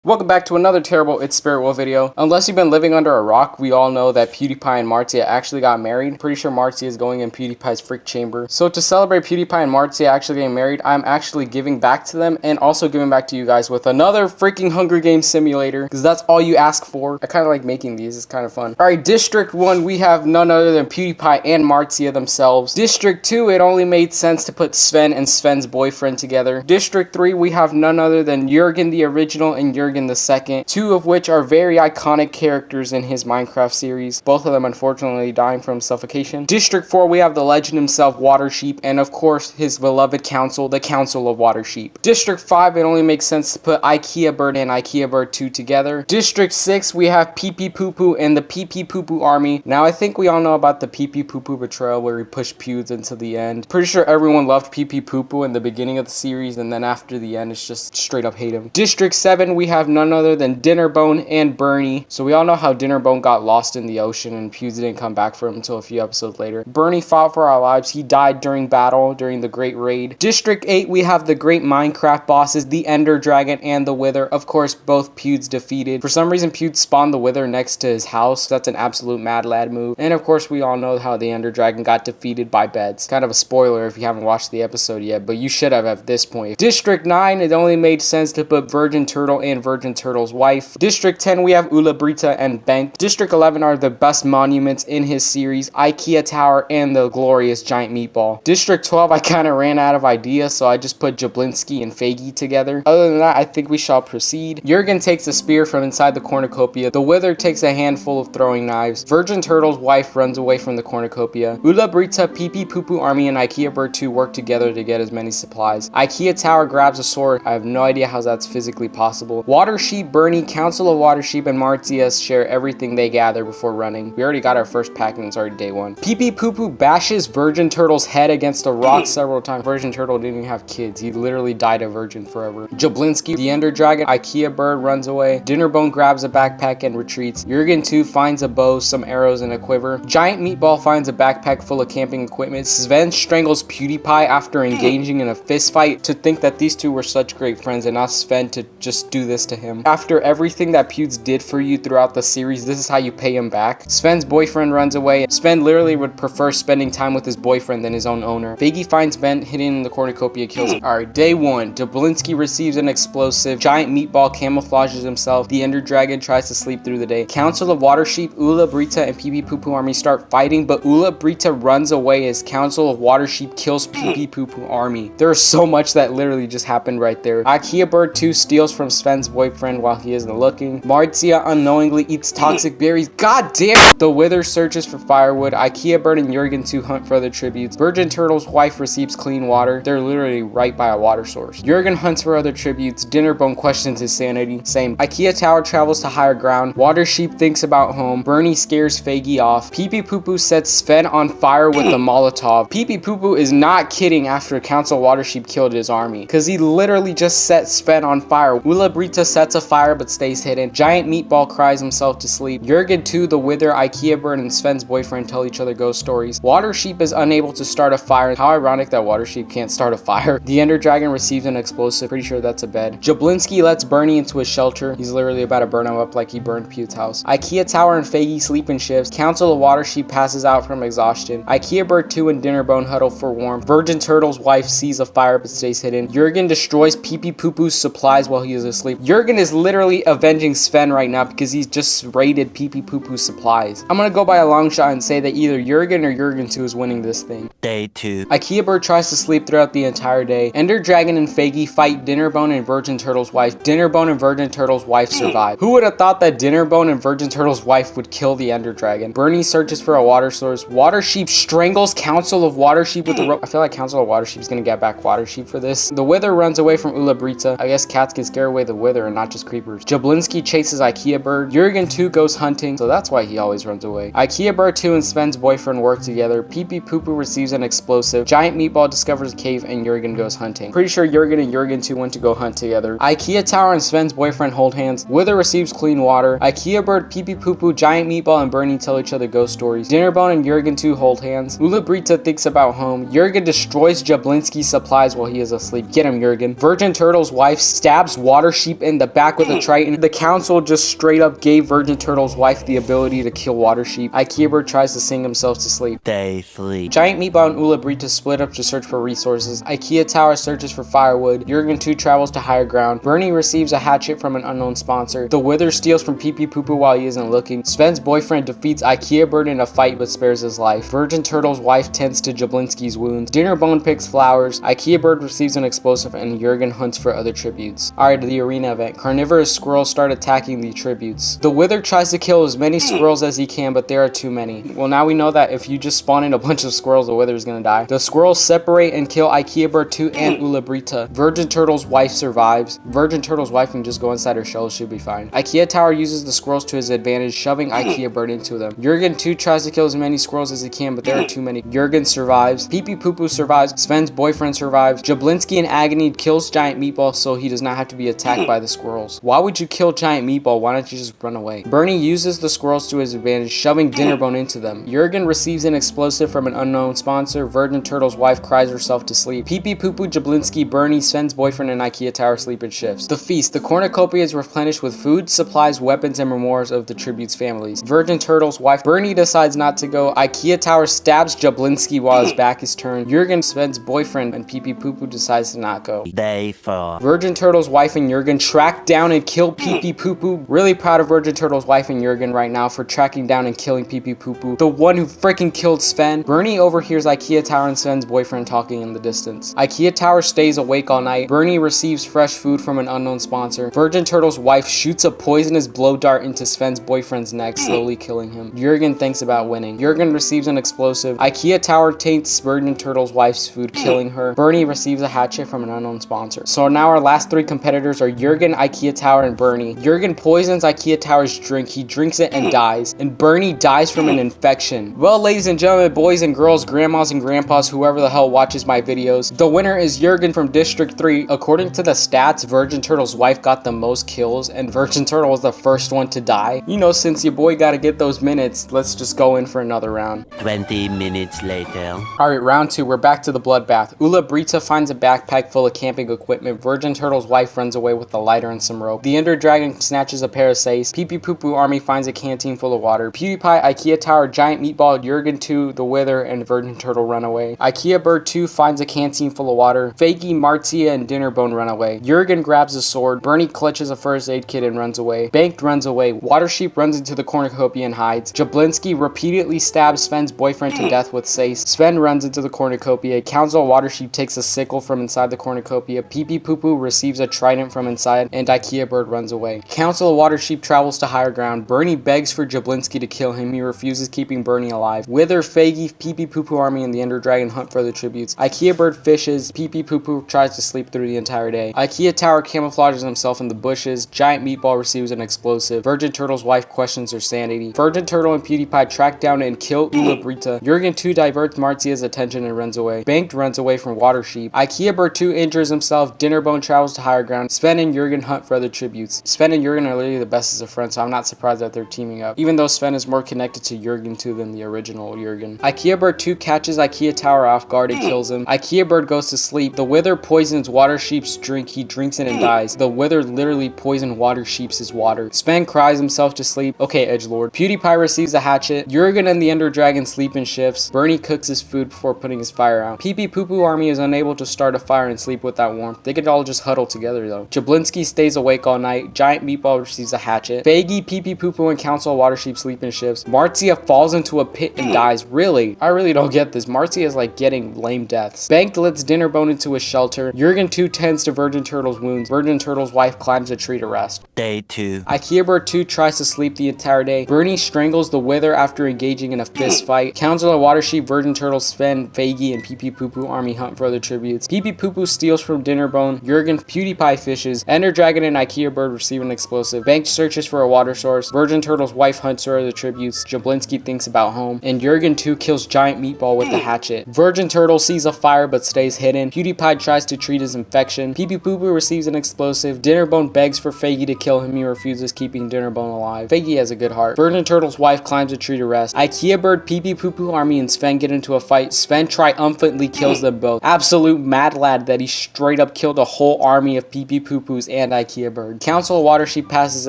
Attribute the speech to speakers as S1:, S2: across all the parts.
S1: Welcome back to another terrible It's Spirit Wolf video. Unless you've been living under a rock, we all know that PewDiePie and Marzia actually got married. Pretty sure Marzia is going in PewDiePie's freak chamber. So to celebrate PewDiePie and Marzia actually getting married, I'm actually giving back to them and also giving back to you guys with another freaking Hunger Games simulator, because that's all you ask for. I kind of like making these. It's kind of fun. Alright, District 1, we have none other than PewDiePie and Marzia themselves. District 2, it only made sense to put Sven and Sven's boyfriend together. District 3, we have none other than Jurgen the original and Jurgen the second, two of which are very iconic characters in his Minecraft series, both of them unfortunately dying from suffocation. District 4, we have the legend himself, Watersheep, and of course his beloved council, the Council of Watersheep. District 5, it only makes sense to put IKEA and IKEA 2 together. District 6, we have Pee-Pee-Poo-Poo and the Pee-Pee-Poo-Poo army. Now I think we all know about the Pee-Pee-Poo-Poo betrayal where he pushed Pewds into the end. Pretty sure everyone loved Pee-Pee-Poo-Poo in the beginning of the series, and then after the end it's just straight up hate him. District 7, we have none other than Dinnerbone and Bernie. So we all know how Dinnerbone got lost in the ocean and Pewds didn't come back for him until a few episodes later. Bernie fought for our lives. He died during battle, during the Great Raid. District 8, we have the great Minecraft bosses, the Ender Dragon and the Wither. Of course, both Pewds defeated. For some reason, Pewds spawned the Wither next to his house. That's an absolute mad lad move. And of course, we all know how the Ender Dragon got defeated by beds. Kind of a spoiler if you haven't watched the episode yet, but you should have at this point. District 9, it only made sense to put Virgin Turtle and Virgin Turtle's wife. District 10, we have Ula Brita and Bank. District 11 are the best monuments in his series, IKEA Tower and the glorious Giant Meatball. District 12, I kind of ran out of ideas, so I just put Jablinski and Faggy together. Other than that, I think we shall proceed. Jurgen takes a spear from inside the cornucopia. The Wither takes a handful of throwing knives. Virgin Turtle's wife runs away from the cornucopia. Ula Brita, Pee-Pee-Poo-Poo army, and IKEA 2 work together to get as many supplies. IKEA Tower grabs a sword. I have no idea how that's physically possible. Watersheep, Bernie, Council of Watersheep, and Marzia share everything they gather before running. We already got our first pack and it's already day 1. Pee-Pee-Poo-Poo bashes Virgin Turtle's head against a rock several times. Virgin Turtle didn't even have kids. He literally died a virgin forever. Jablinski, the Ender Dragon, IKEA bird, runs away. Dinnerbone grabs a backpack and retreats. Jurgen 2 finds a bow, some arrows, and a quiver. Giant Meatball finds a backpack full of camping equipment. Sven strangles PewDiePie after engaging in a fist fight. To think that these two were such great friends and not Sven to just do this to him. After everything that Pewds did for you throughout the series, this is how you pay him back. Sven's boyfriend runs away. Sven literally would prefer spending time with his boyfriend than his own owner. Faggy finds Ben hidden in the cornucopia, kills him. Alright, day 1. Jablinski receives an explosive. Giant Meatball camouflages himself. The Ender Dragon tries to sleep through the day. Council of Watersheep, Ula Brita, and Pee-Pee-Poo-Poo army start fighting, but Ula Brita runs away as Council of Watersheep kills Pee-Pee-Poo-Poo army. There's so much that literally just happened right there. IKEA Bird 2 steals from Sven's boyfriend while he isn't looking. Marzia unknowingly eats toxic berries. God damn it! The Wither searches for firewood. IKEA Bird and Jurgen 2 hunt for other tributes. Virgin Turtle's wife receives clean water. They're literally right by a water source. Jurgen hunts for other tributes. Dinnerbone questions his sanity. Same. IKEA Tower travels to higher ground. Watersheep thinks about home. Bernie scares Faggy off. Pee-Pee-Poo-Poo sets Sven on fire with a Molotov. Pee-Pee-Poo-Poo is not kidding after Council Watersheep killed his army, because he literally just set Sven on fire. Ula Brita sets a fire but stays hidden. Giant Meatball cries himself to sleep. Jurgen 2, the Wither, IKEA Bird, and Sven's boyfriend tell each other ghost stories. Watersheep is unable to start a fire. How ironic that Watersheep can't start a fire. The Ender Dragon receives an explosive. Pretty sure that's a bed. Jablinski lets Bernie into his shelter. He's literally about to burn him up like he burned Pewds' house. IKEA Tower and Faggy sleep in shifts. Council of Watersheep passes out from exhaustion. IKEA Bird 2 and Dinnerbone huddle for warmth. Virgin Turtle's wife sees a fire but stays hidden. Jurgen destroys Pee-Pee-Poo-Poo's supplies while he is asleep. Jurgen is literally avenging Sven right now because he's just raided Pee-Pee-Poo-Poo's supplies. I'm gonna go by a long shot and say that either Jurgen or Jurgen 2 is winning this thing.
S2: Day 2.
S1: IKEA Bird tries to sleep throughout the entire day. Ender Dragon and Faggy fight Dinnerbone and Virgin Turtle's wife. Dinnerbone and Virgin Turtle's wife survive. Who would have thought that Dinnerbone and Virgin Turtle's wife would kill the Ender Dragon? Bernie searches for a water source. Watersheep strangles Council of Watersheep with a rope. I feel like Council of Watersheep is gonna get back Watersheep for this. The Wither runs away from Ula Brita. I guess cats can scare away the Wither and not just creepers. Jablinski chases IKEA Bird. Jurgen 2 goes hunting, so that's why he always runs away. IKEA Bird 2 and Sven's boyfriend work together. Pee-Pee-Poo-Poo receives an explosive. Giant Meatball discovers a cave and Jurgen goes hunting. Pretty sure Jurgen and Jurgen 2 went to go hunt together. IKEA Tower and Sven's boyfriend hold hands. Wither receives clean water. IKEA Bird, Pee-Pee-Poo-Poo, Giant Meatball, and Bernie tell each other ghost stories. Dinnerbone and Jurgen 2 hold hands. Ula Brita thinks about home. Jurgen destroys Jablinski's supplies while he is asleep. Get him, Jurgen. Virgin Turtle's wife stabs Watersheep in the back with a Triton. The council just straight up gave Virgin Turtle's wife the ability to kill water sheep. IKEA Bird tries to sing himself to sleep.
S2: Day 3.
S1: Giant Meatball and Ulabrita split up to search for resources. IKEA Tower searches for firewood. Jurgen 2 travels to higher ground. Bernie receives a hatchet from an unknown sponsor. The Wither steals from Pee Pee Poo Poo while he isn't looking. Sven's boyfriend defeats IKEA Bird in a fight but spares his life. Virgin Turtle's wife tends to Jablinski's wounds. Dinnerbone picks flowers. IKEA Bird receives an explosive and Jurgen hunts for other tributes. Alright, the arena event. Carnivorous squirrels start attacking the tributes. The Wither tries to kill as many squirrels as he can, but there are too many. Well, now we know that if you just spawn in a bunch of squirrels, the Wither is gonna die. The squirrels separate and kill IKEA Bird 2 and Ulabrita. Virgin Turtle's wife survives. Virgin Turtle's wife can just go inside her shell, she'll be fine. IKEA Tower uses the squirrels to his advantage, shoving IKEA Bird into them. Jurgen 2 tries to kill as many squirrels as he can, but there are too many. Jurgen survives. Pee Pee Poo Poo survives. Sven's boyfriend survives. Jablinski in agony kills Giant Meatball so he does not have to be attacked by the squirrels. Why would you kill Giant Meatball? Why don't you just run away? Bernie uses the squirrels to his advantage, shoving Dinnerbone into them. Jurgen receives an explosive from an unknown sponsor. Virgin Turtle's wife cries herself to sleep. Pee Pee Poo Poo, Jablinski, Bernie, Sven's boyfriend, and IKEA Tower sleep in shifts. The feast. The cornucopia is replenished with food, supplies, weapons, and memoirs of the tribute's families. Virgin Turtle's wife, Bernie, decides not to go. IKEA Tower stabs Jablinski while his back is turned. Jurgen, Sven's boyfriend, and Pee Pee Poo Poo decides to not go.
S2: Day 4.
S1: Virgin Turtle's wife and Jurgen track down and kill Pee Pee Poo Poo. Really proud of Virgin Turtle's wife and Jurgen right now for tracking down and killing Pee Pee Poo Poo, the one who freaking killed Sven. Bernie overhears IKEA Tower and Sven's boyfriend talking in the distance. IKEA Tower stays awake all night. Bernie receives fresh food from an unknown sponsor. Virgin Turtle's wife shoots a poisonous blow dart into Sven's boyfriend's neck, slowly killing him. Jurgen thinks about winning. Jurgen receives an explosive. IKEA Tower taints Virgin Turtle's wife's food, killing her. Bernie receives a hatchet from an unknown sponsor. So now our last 3 competitors are Jurgen, IKEA Tower, and Bernie. Jurgen poisons IKEA Tower's drink. He drinks it and dies. And Bernie dies from an infection. Well, ladies and gentlemen, boys and girls, grandmas and grandpas, whoever the hell watches my videos, the winner is Jurgen from District 3. According to the stats, Virgin Turtle's wife got the most kills, and Virgin Turtle was the first one to die. You know, since your boy gotta get those minutes, let's just go in for another round.
S2: 20 minutes later.
S1: Alright, round 2, we're back to the bloodbath. Ulabrita finds a backpack full of camping equipment. Virgin Turtle's wife runs away with a lighter and some rope. The Ender Dragon snatches a pair of safes. Pee Pee Poo Poo Army finds a canteen full of water. PewDiePie, IKEA Tower, Giant Meatball, Jurgen 2, the Wither, and Virgin Turtle run away. IKEA Bird 2 finds a canteen full of water. Faggy, Martia, and Dinnerbone run away. Jurgen grabs a sword. Bernie clutches a first aid kit and runs away. Banked runs away. Water Sheep runs into the cornucopia and hides. Jablinski repeatedly stabs Sven's boyfriend to death with Sace. Sven runs into the cornucopia. Council Water Sheep takes a sickle from inside the cornucopia. Pee Pee Poo Poo receives a trident from inside, and IKEA Bird runs away. Council Water Sheep travels to higher ground. Bernie begs for Jablinski to kill him. He refuses, keeping Bernie alive. Wither, Faggy, Pee Pee Poo Poo Army, and the Ender Dragon hunt for the tributes. IKEA Bird fishes. Pee Pee Poo Poo tries to sleep through the entire day. IKEA Tower camouflages himself in the bushes. Giant Meatball receives an explosive. Virgin Turtle's wife questions her sanity. Virgin Turtle and PewDiePie track down and kill Ulabrita. Jurgen 2 diverts Martia's attention and runs away. Banked runs away from Water Sheep. IKEA Bird 2 injures himself. Dinnerbone travels to higher ground. Sven and Jurgen hunt for other tributes. Sven and Jurgen are literally the bestest of friends, so I'm not surprised that they're teaming up, even though Sven is more connected to Jurgen 2 than the original Jurgen. IKEA Bird 2 catches IKEA Tower off guard and kills him. IKEA Bird goes to sleep. The Wither poisons Water Sheep's drink. He drinks it and dies. The Wither literally poisoned Water Sheep's water. Sven cries himself to sleep. Okay, edgelord. PewDiePie receives a hatchet. Jurgen and the Ender Dragon sleep in shifts. Bernie cooks his food before putting his fire out. Pee Pee Poo Poo Army is unable to start a fire and sleep without warmth. They could all just huddle together though. Jablinski stays awake all night. Giant Meatball receives a hatchet. Faggy, Pee Pee Poo Poo, and Council Water Sheep sleep in shifts. Martia falls into a pit and dies. Really? I really don't get this. Martia is like getting lame deaths. Banked lets Dinnerbone into a shelter. Jurgen 2 tends to Virgin Turtle's wounds. Virgin Turtle's wife climbs a tree to rest.
S2: Day 2.
S1: IKEA Bird 2 tries to sleep the entire day. Bernie strangles the Wither after engaging in a fist fight. Council of Water Sheep, Virgin Turtle, Sven, Faggy, and Pee Pee Poo Poo Army hunt for other tributes. Pee Pee Poo Poo steals from Dinnerbone. Jurgen, PewDiePie fishes. Ender Dragon and IKEA Bird receive an explosive. Banked searches for a water source. Virgin Turtle's wife hunts for other tributes. Jablinski thinks about home. And Jurgen 2 kills Giant Meatball with the hatchet. Virgin Turtle sees a fire but stays hidden. PewDiePie tries to treat his infection. Pee Pee Poo Poo receives an explosive. Dinnerbone begs for Faggy to kill him. He refuses, keeping Dinnerbone alive. Faggy has a good heart. Virgin Turtle's wife climbs a tree to rest. IKEA Bird, Pee Pee Poo Poo Army, and Sven get into a fight. Sven triumphantly kills them both. Absolute mad lad that he straight up killed a whole army of Pee Pee Poo Poos and IKEA bird. Council of Watership passes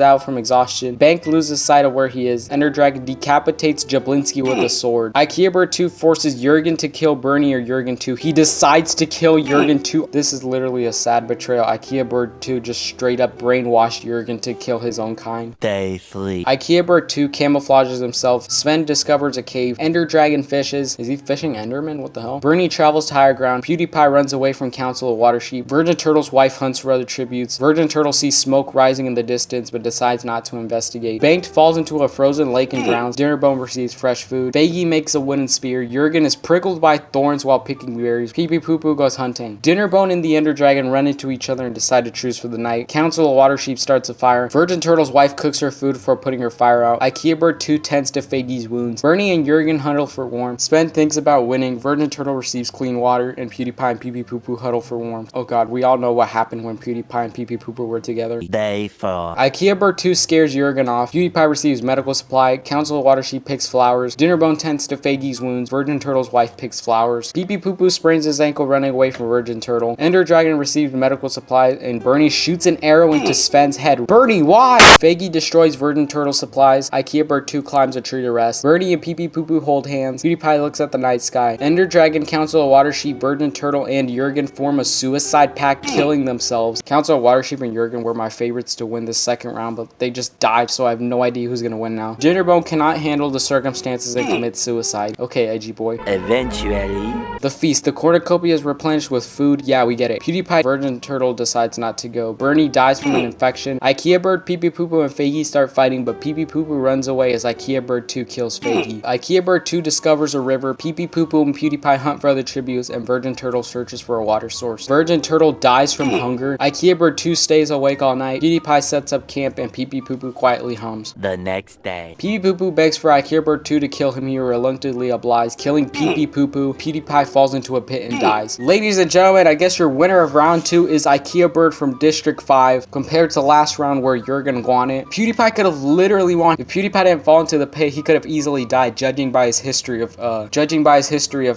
S1: out from exhaustion. Bank loses sight of where he is. Ender Dragon decapitates Jablinski with a sword. IKEA bird 2 forces Jurgen to kill Bernie or Jurgen 2. He decides to kill Jurgen 2. This is literally a sad betrayal. IKEA bird 2 just straight up brainwashed Jurgen to kill his own kind.
S2: Day 3.
S1: IKEA bird 2 camouflages himself. Sven discovers a cave. Ender Dragon fishes. Is he fishing Enderman? What the hell? Bernie travels to higher ground. PewDiePie runs away from Council of Watership. Virgin Turtle's wife hunts for other tributes. Virgin Turtle sees smoke rising in the distance but decides not to investigate. Banked falls into a frozen lake and drowns. Dinnerbone receives fresh food. Faggy makes a wooden spear. Jurgen is prickled by thorns while picking berries. Pee Pee Poo Poo goes hunting. Dinnerbone and the Ender Dragon run into each other and decide to truce for the night. Council of Watership starts a fire. Virgin Turtle's wife cooks her food before putting her fire out. IKEA bird 2 tends to Faggy's wounds. Bernie and Jurgen huddle for warmth. Sven thinks about winning. Virgin Turtle receives clean water, and PewDiePie and Pee Pee Poo Poo huddle for warmth. Oh god, we all know what happened when PewDiePie and Pee Pee Poo Poo were together.
S2: Day 4.
S1: IKEA bird 2 scares Jurgen off. PewDiePie receives medical supply. Council of Watership picks flowers. Dinnerbone tends to Faggy's wounds. Virgin Turtle's wife picks flowers. Pee Pee Poo Poo sprains his ankle running away from Virgin Turtle. Ender Dragon receives medical supplies, and Bernie shoots an arrow into Sven's head. Bernie, why? Faggy destroys Virgin Turtle supplies. IKEA bird 2 climbs a tree to rest. Bernie and Pee Pee Poo Poo hold hands. PewDiePie looks at the night sky. Ender Dragon, Council of Watership, Virgin Turtle, and Jurgen form a suicide pact, killing themselves. Council of Watership and Jurgen were my favorites to win this second round, but they just died, so I have no idea who's gonna win now. Dinnerbone cannot handle the circumstances and commits suicide. Okay, edgy boy.
S2: Eventually.
S1: The feast. The cornucopia is replenished with food. Yeah, we get it. PewDiePie, Virgin Turtle decides not to go. Bernie dies from an infection. IKEA bird, Pee Pee Poo Poo, and Faggy start fighting, but Pee Pee Poo Poo runs away as IKEA bird 2 kills Faggy. IKEA bird 2 discovers a river. Pee Pee Poo Poo and PewDiePie hunt for other tributes, and Virgin Turtle searches for a water source. Virgin Turtle dies from hunger. IKEA bird 2 stays awake all night. PewDiePie sets up camp, and Pee Pee Poo Poo quietly hums.
S2: The next day.
S1: Pee Pee Poo Poo begs for IKEA bird 2 to kill him. He reluctantly obliges, killing Pee Pee Poo Poo. PewDiePie falls into a pit and dies. Ladies and gentlemen, I guess your winner of round 2 is IKEA bird from District 5, compared to last round where Jurgen won it. PewDiePie could have literally won. If PewDiePie didn't fall into the pit, he could have easily died, judging by his history of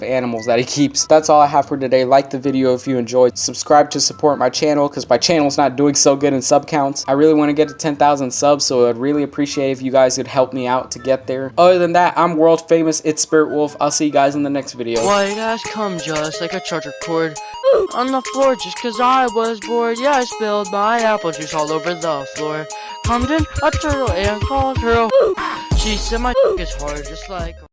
S1: animals that he keeps. That's all I have for today. Like the video if you enjoyed. Subscribe to support my channel, because my channel's not doing so good in sub counts. I really want to get to 10,000 subs, so I'd really appreciate if you guys could help me out to get there. Other than that, I'm world famous. It's Spirit Wolf. I'll see you guys in the next video.
S3: White ass cum just like a charger cord on the floor just cause I was bored. Yeah, I spilled my apple juice all over the floor. Commented a turtle and called her. She said my is hard just like